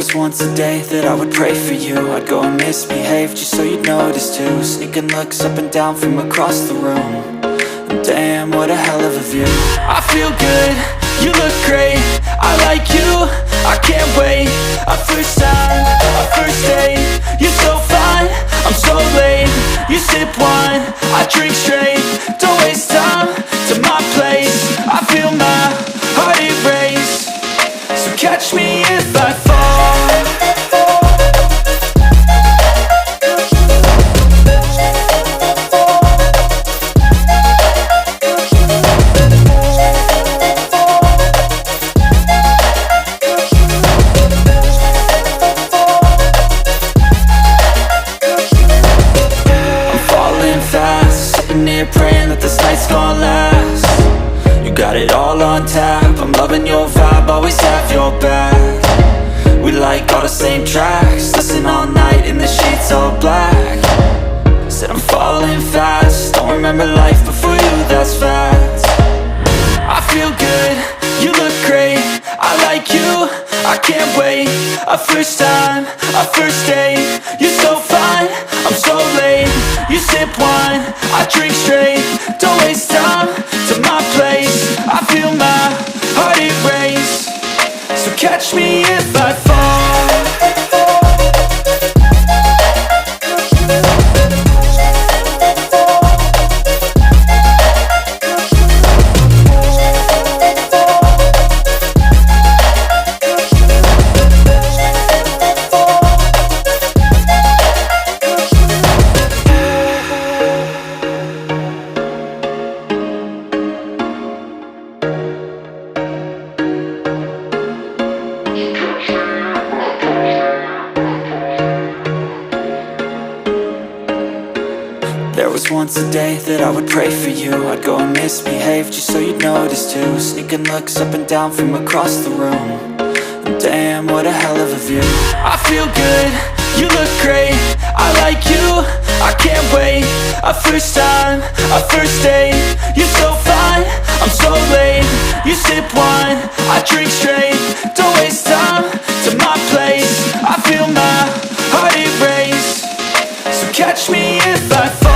was once a day that I would pray for you. I'd go and misbehave just so you'd notice too. Sneaking looks up and down from across the room. And damn, what a hell of a view. I feel good, you look great, I like you, I can't wait. A first time, a first date, you're so fine, I'm so late. You sip wine, I drink straight, don't waste time to my place. I feel my heart erase, so catch me if I fall. Praying that this night's gonna last. You got it all on tap, I'm loving your vibe, always have your back. We like all the same tracks, listen all night in the sheets all black. Said I'm falling fast, don't remember life before you, that's fact. I feel good, you look great, I like you, I can't wait. A first time, a first date, you're so fine, I'm so late. You sip wine, I drink straight, don't waste time to my place. I feel my heart erase, so catch me if I fall. There was once a day that I would pray for you. I'd go and misbehave just so you'd notice too. Sneaking looks up and down from across the room. And damn, what a hell of a view. I feel good, you look great, I like you, I can't wait. A first time, a first date, you're so fine, I'm so late. You sip wine, I drink straight, don't waste time to my place. I feel my heart erase, so catch me if I fall.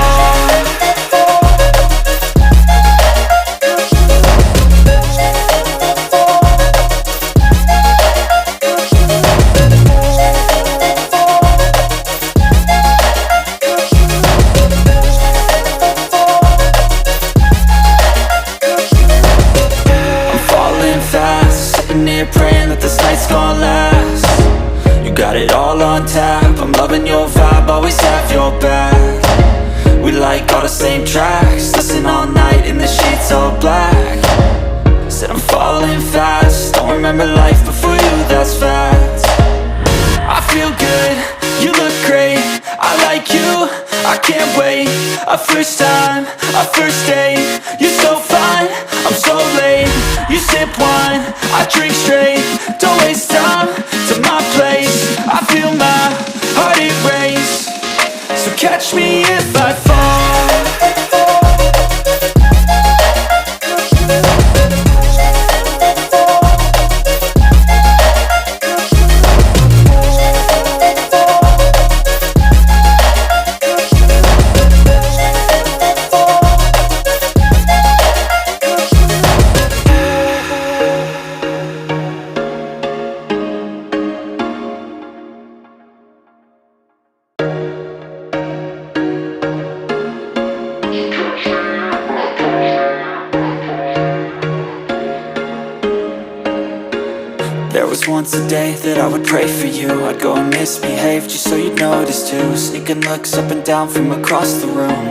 Praying that this night's gonna last. You got it all on tap, I'm loving your vibe, always have your back. We like all the same tracks, listen all night in the sheets all black. Said I'm falling fast, don't remember life before you, that's fact. I feel good, you look great, I like you, I can't wait. A first time, a first date, you're so fine, I'm so late. You sip wine, I drink straight, don't waste time to my place. I feel my heart erase, so catch me if I fall. There was once a day that I would pray for you. I'd go and misbehave just so you'd notice too. Sneaking looks up and down from across the room.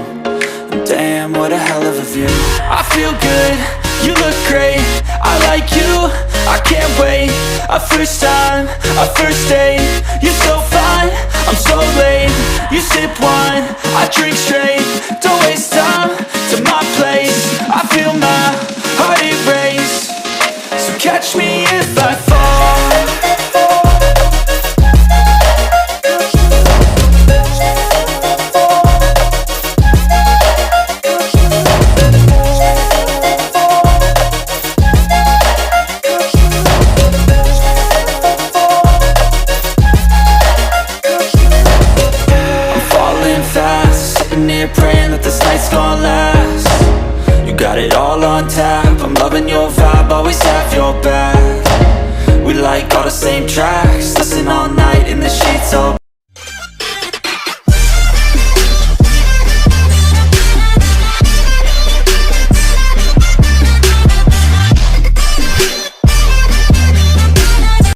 And damn, what a hell of a view. I feel good, you look great, I like you, I can't wait. A first time, a first date, you're so fine, I'm so late. You sip wine, I drink straight, don't waste time to my place. I feel my heart erase, so catch me if I fall. Sitting here praying that this night's gonna last. You got it all on tap, I'm loving your vibe, always have your back. We like all the same tracks, listen all night in the sheets all